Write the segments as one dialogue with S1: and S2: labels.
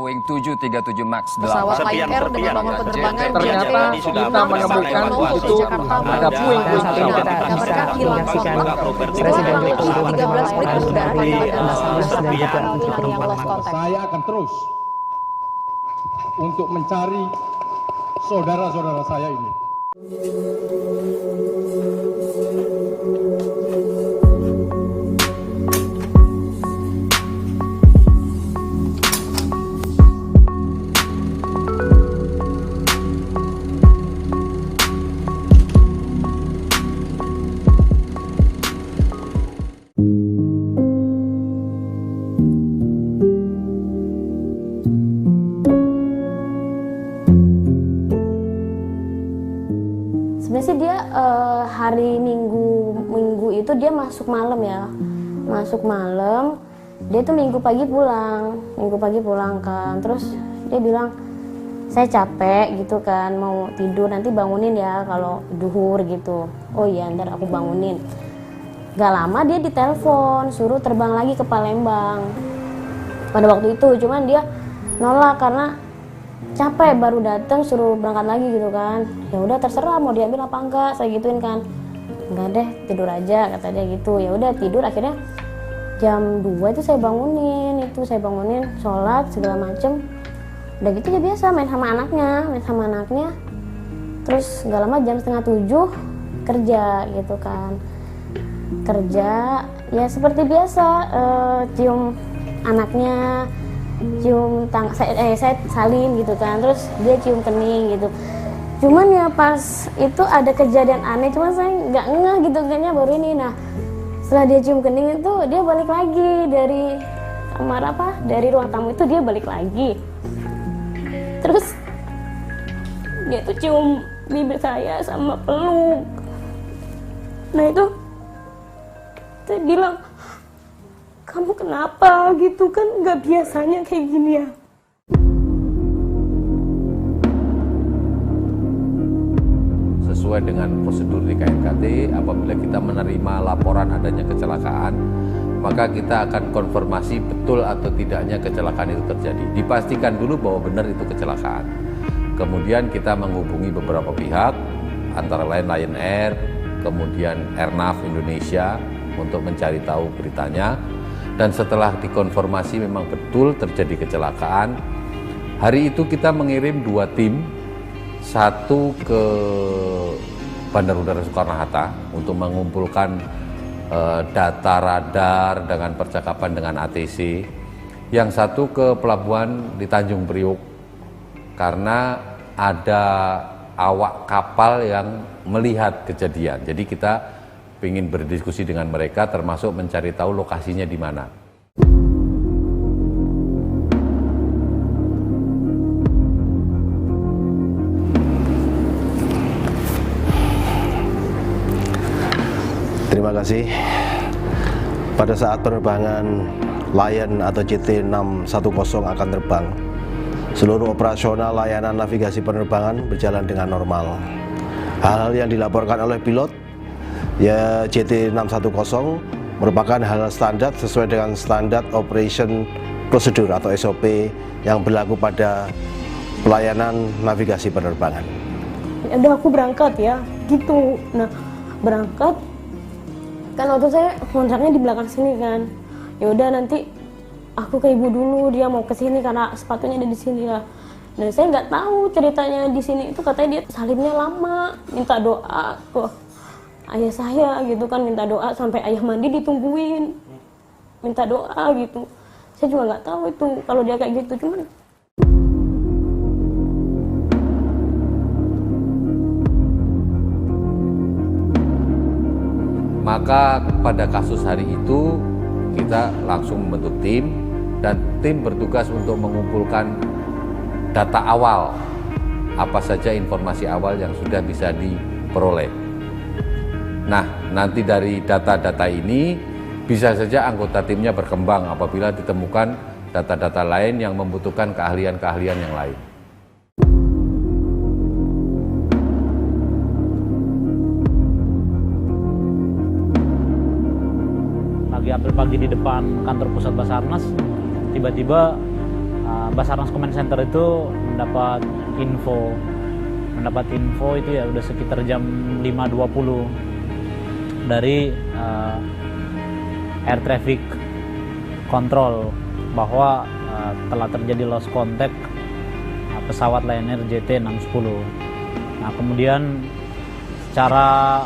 S1: Boeing 737 MAX 8.
S2: Pesawat Lion Air dengan nomor penerbangan
S3: ternyata kita menemukan itu ada puing-puing
S2: kabarkan hilang kontak. Presiden Jokowi 13 menit berudara di yang lost contact.
S4: Saya akan terus untuk mencari saudara-saudara saya ini.
S5: Sebenarnya sih dia hari minggu itu dia masuk malam ya, masuk malam. Dia tuh minggu pagi pulang kan. Terus dia bilang, saya capek gitu kan, mau tidur, nanti bangunin ya kalau duhur gitu. Oh iya, ntar aku bangunin. Gak lama dia ditelepon, suruh terbang lagi ke Palembang. Pada waktu itu, cuman dia nolak karena capek, baru datang suruh berangkat lagi gitu kan. Ya udah terserah mau diambil apa enggak, saya gituin kan. Enggak deh, tidur aja kata dia gitu. Ya udah tidur, akhirnya jam 2 itu saya bangunin, sholat segala macem. Udah gitu ya biasa main sama anaknya. Terus nggak lama jam 6:30 kerja gitu kan. Kerja ya seperti biasa, cium anaknya, saya salin gitu kan, terus dia cium kening gitu. Cuman ya pas itu ada kejadian aneh, cuman saya nggak ngeh gitu kayaknya baru ini. Nah setelah dia cium kening itu dia balik lagi dari kamar dari ruang tamu itu dia balik lagi. Terus dia tuh cium bibir saya sama peluk. Nah itu saya bilang, kamu kenapa gitu kan, nggak biasanya kayak gini ya.
S6: Sesuai dengan prosedur di KNKT, apabila kita menerima laporan adanya kecelakaan, maka kita akan konfirmasi betul atau tidaknya kecelakaan itu terjadi. Dipastikan dulu bahwa benar itu kecelakaan. Kemudian kita menghubungi beberapa pihak, antara lain Lion Air, kemudian Airnav Indonesia, untuk mencari tahu beritanya. Dan setelah dikonfirmasi memang betul terjadi kecelakaan, hari itu kita mengirim 2 tim, satu ke Bandar Udara Soekarno-Hatta untuk mengumpulkan data radar dengan percakapan dengan ATC, yang satu ke pelabuhan di Tanjung Priok karena ada awak kapal yang melihat kejadian. Jadi kita ingin berdiskusi dengan mereka, termasuk mencari tahu lokasinya di mana.
S7: Terima kasih. Pada saat penerbangan Lion atau JT610 akan terbang, seluruh operasional layanan navigasi penerbangan berjalan dengan normal. Hal-hal yang dilaporkan oleh pilot ya JT610 merupakan hal standar sesuai dengan standar operation procedure atau SOP yang berlaku pada pelayanan navigasi penerbangan.
S5: Udah aku berangkat ya gitu. Nah berangkat kan waktu saya kontraknya di belakang sini kan. Ya udah nanti aku ke ibu dulu, dia mau ke sini karena sepatunya ada di sini ya. Dan saya nggak tahu ceritanya di sini itu, katanya dia salimnya lama, minta doa ke ayah saya gitu kan, minta doa sampai ayah mandi ditungguin, minta doa gitu. Saya juga nggak tahu itu kalau dia kayak gitu, cuman
S6: maka pada kasus hari itu kita langsung membentuk tim, dan tim bertugas untuk mengumpulkan data awal, apa saja informasi awal yang sudah bisa diperoleh. Nah, nanti dari data-data ini bisa saja anggota timnya berkembang apabila ditemukan data-data lain yang membutuhkan keahlian-keahlian yang lain.
S8: Lagi apel pagi di depan kantor pusat Basarnas, tiba-tiba
S2: Basarnas Command Center itu mendapat info itu ya udah sekitar jam 5.20 dari Air Traffic Control bahwa telah terjadi lost contact pesawat Lion Air JT610. Nah, kemudian secara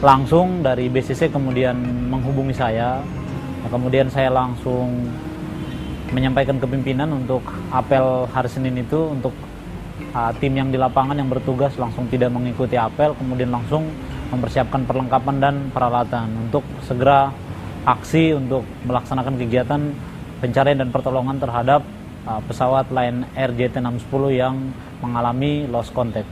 S2: langsung dari BCC kemudian menghubungi saya. Nah, kemudian saya langsung menyampaikan ke pimpinan untuk apel hari Senin itu untuk tim yang di lapangan yang bertugas langsung tidak mengikuti apel, kemudian langsung mempersiapkan perlengkapan dan peralatan untuk segera aksi untuk melaksanakan kegiatan pencarian dan pertolongan terhadap pesawat Lion Air JT610 yang mengalami lost contact.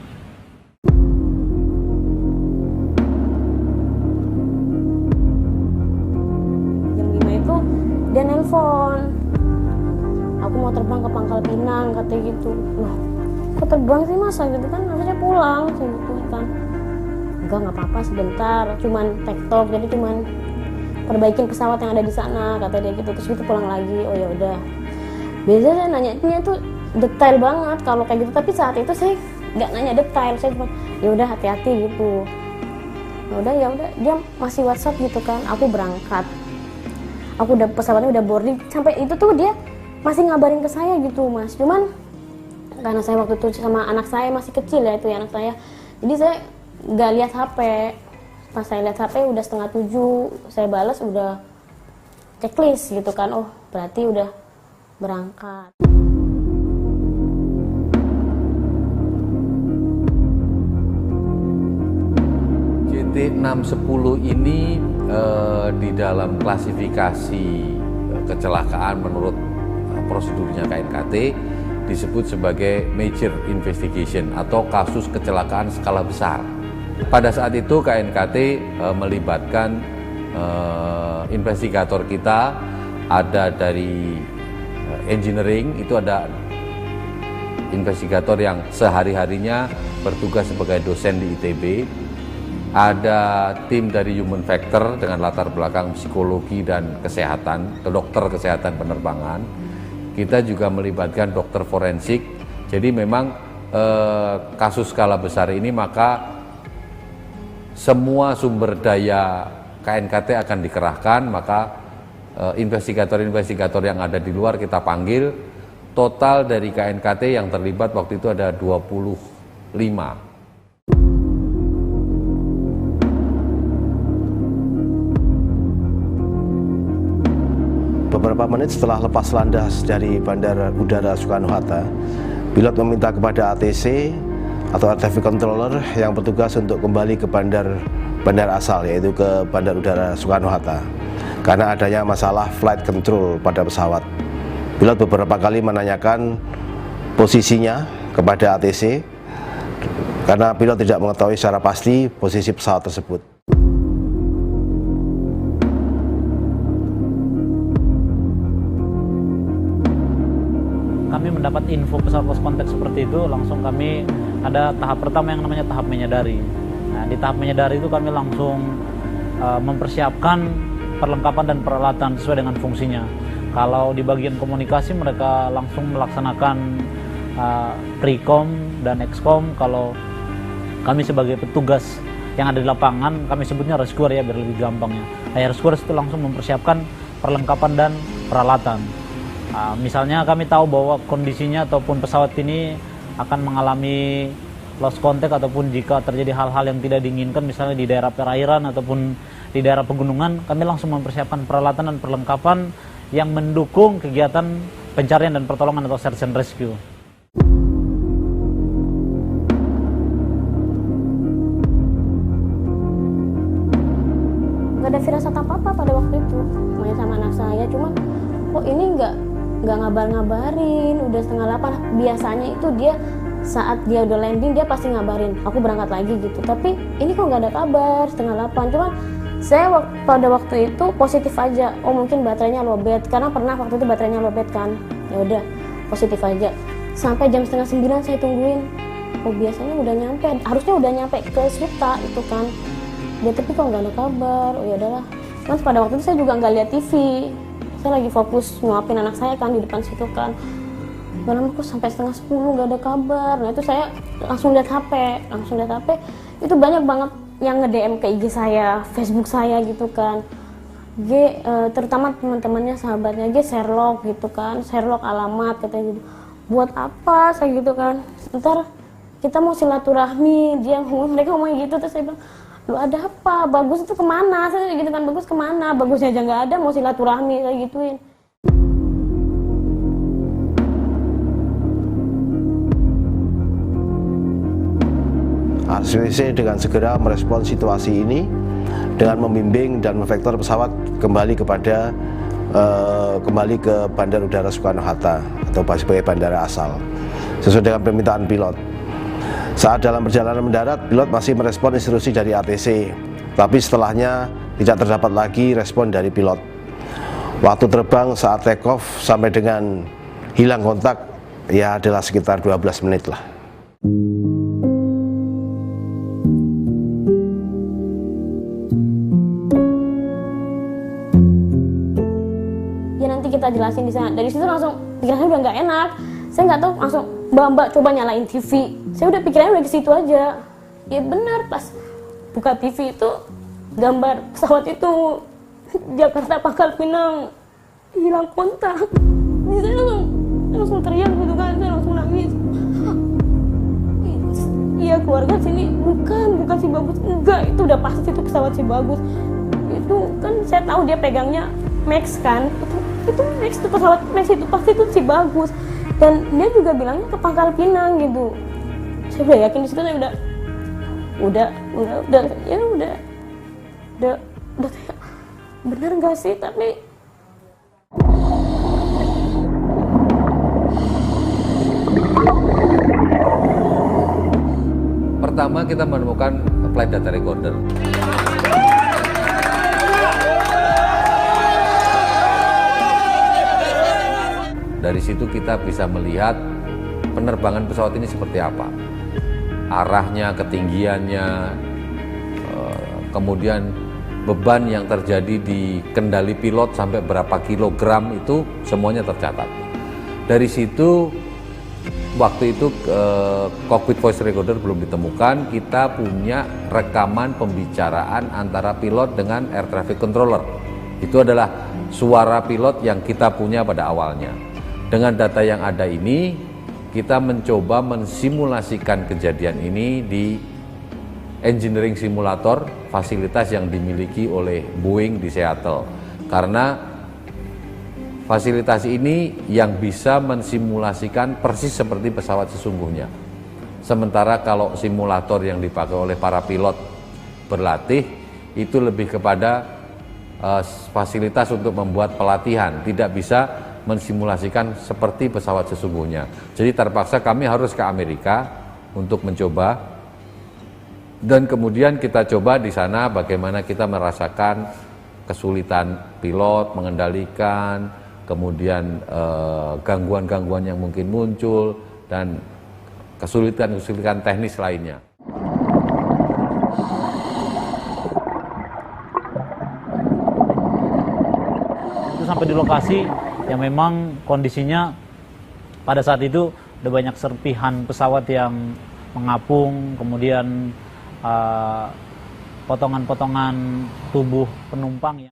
S5: Jam 5 itu dia nelpon, aku mau terbang ke Pangkal Pinang katanya gitu. Loh, kok terbang sih masa gitu kan, harusnya pulang gitu kan. Enggak apa-apa sebentar, cuman tektok, jadi cuman perbaikin pesawat yang ada di sana kata dia gitu. Terus itu pulang lagi. Oh ya udah, biasanya saya nanya tuh detail banget kalau kayak gitu, tapi saat itu saya nggak nanya detail, saya cuma ya udah hati-hati gitu. Ya udah dia masih WhatsApp gitu kan, aku berangkat, aku udah pesawatnya udah boarding, sampai itu tuh dia masih ngabarin ke saya gitu Mas. Cuman karena saya waktu itu sama anak saya masih kecil ya, itu ya anak saya, jadi saya nggak lihat HP. Pas saya lihat HP udah 6:30, saya balas udah checklist gitu kan, oh berarti udah berangkat.
S6: JT610 ini di dalam klasifikasi kecelakaan menurut prosedurnya KNKT disebut sebagai major investigation atau kasus kecelakaan skala besar. Pada saat itu KNKT melibatkan investigator kita, ada dari engineering, itu ada investigator yang sehari-harinya bertugas sebagai dosen di ITB, ada tim dari human factor dengan latar belakang psikologi dan kesehatan, dokter kesehatan penerbangan. Kita juga melibatkan dokter forensik. Jadi memang kasus skala besar ini maka semua sumber daya KNKT akan dikerahkan, maka investigator-investigator yang ada di luar kita panggil. Total dari KNKT yang terlibat waktu itu ada 25.
S7: Beberapa menit setelah lepas landas dari Bandara Udara Soekarno-Hatta, pilot meminta kepada ATC atau Air Traffic Controller yang bertugas untuk kembali ke bandar asal, yaitu ke Bandara Udara Soekarno-Hatta, karena adanya masalah flight control pada pesawat. Pilot beberapa kali menanyakan posisinya kepada ATC karena pilot tidak mengetahui secara pasti posisi pesawat tersebut.
S2: Kami mendapat info pesawat lost contact seperti itu, langsung kami ada tahap pertama yang namanya tahap menyadari. Nah, di tahap menyadari itu kami langsung mempersiapkan perlengkapan dan peralatan sesuai dengan fungsinya. Kalau di bagian komunikasi mereka langsung melaksanakan pre-com dan ex-com. Kalau kami sebagai petugas yang ada di lapangan, kami sebutnya rescuer ya biar lebih gampangnya. Nah, rescuer itu langsung mempersiapkan perlengkapan dan peralatan. Misalnya kami tahu bahwa kondisinya ataupun pesawat ini akan mengalami lost contact, ataupun jika terjadi hal-hal yang tidak diinginkan misalnya di daerah perairan ataupun di daerah pegunungan, kami langsung mempersiapkan peralatan dan perlengkapan yang mendukung kegiatan pencarian dan pertolongan atau search and rescue.
S5: Gak ada firasat apa-apa pada waktu itu, main sama anak saya, cuma kok ini nggak ngabar-ngabarin, udah 7:30. Biasanya itu dia saat dia udah landing dia pasti ngabarin, aku berangkat lagi gitu. Tapi ini kok nggak ada kabar, 7:30. Cuma saya pada waktu itu positif aja, oh mungkin baterainya lowbat, karena pernah waktu itu baterainya lowbat kan. Ya udah positif aja. Sampai jam 8:30 saya tungguin. Oh biasanya udah nyampe, harusnya udah nyampe ke Suta itu kan. Dia tapi kok nggak ada kabar. Oh ya udahlah. Mas pada waktu itu saya juga nggak lihat TV. saya lagi fokus nyuapin anak saya kan di depan situ kan. Gak lama kok sampai 9:30 gak ada kabar. Nah itu saya langsung lihat HP, itu banyak banget yang nge-DM ke IG saya, Facebook saya gitu kan. Terutama teman-temannya, sahabatnya, Sherlock gitu kan, Sherlock alamat katanya gitu. Buat apa saya gitu kan, ntar kita mau silaturahmi, mereka ngomong gitu. Terus saya bilang, lu ada apa, Bagus itu kemana, saya gitu kan, Bagus kemana, Bagusnya aja nggak ada, mau silaturahmi, saya gituin.
S7: ACC dengan segera merespon situasi ini dengan membimbing dan memvektor pesawat kembali ke Bandar Udara Soekarno-Hatta atau sebagai bandara asal sesuai dengan permintaan pilot. Saat dalam perjalanan mendarat, pilot masih merespon instruksi dari ATC, tapi setelahnya tidak terdapat lagi respon dari pilot. Waktu terbang saat take off sampai dengan hilang kontak ya adalah sekitar 12 menit lah.
S5: Ya nanti kita jelasin di sana. Dari situ langsung pikiran saya udah nggak enak. Saya nggak tahu, langsung Mbak coba nyalain TV. Saya udah pikirannya udah ke situ aja. Ya benar, pas buka TV itu gambar pesawat itu Jakarta Pangkal Pinang hilang kontak. Jadi saya langsung teriak gitu kan, saya langsung nangis. Iya keluarga sini, bukan si Bagus, enggak, itu udah pasti itu pesawat si Bagus. Itu kan saya tahu dia pegangnya Max kan, itu Max, itu pesawat Max, itu pasti itu si Bagus. Dan dia juga bilangnya ke Pangkal Pinang gitu. Saya udah yakin di situ, saya udah kayak bener nggak sih, tapi
S6: pertama kita menemukan flight data recorder. Dari situ kita bisa melihat penerbangan pesawat ini seperti apa, arahnya, ketinggiannya, kemudian beban yang terjadi di kendali pilot sampai berapa kilogram, itu semuanya tercatat. Dari situ, waktu itu cockpit voice recorder belum ditemukan, kita punya rekaman pembicaraan antara pilot dengan air traffic controller. Itu adalah suara pilot yang kita punya pada awalnya. Dengan data yang ada ini, kita mencoba mensimulasikan kejadian ini di engineering simulator, fasilitas yang dimiliki oleh Boeing di Seattle. Karena fasilitas ini yang bisa mensimulasikan persis seperti pesawat sesungguhnya. Sementara kalau simulator yang dipakai oleh para pilot berlatih, itu lebih kepada fasilitas untuk membuat pelatihan, tidak bisa mensimulasikan seperti pesawat sesungguhnya. Jadi terpaksa kami harus ke Amerika untuk mencoba, dan kemudian kita coba di sana bagaimana kita merasakan kesulitan pilot mengendalikan, kemudian gangguan-gangguan yang mungkin muncul, dan kesulitan-kesulitan teknis lainnya.
S2: Itu sampai di lokasi yang memang kondisinya pada saat itu udah banyak serpihan pesawat yang mengapung, kemudian potongan-potongan tubuh penumpang.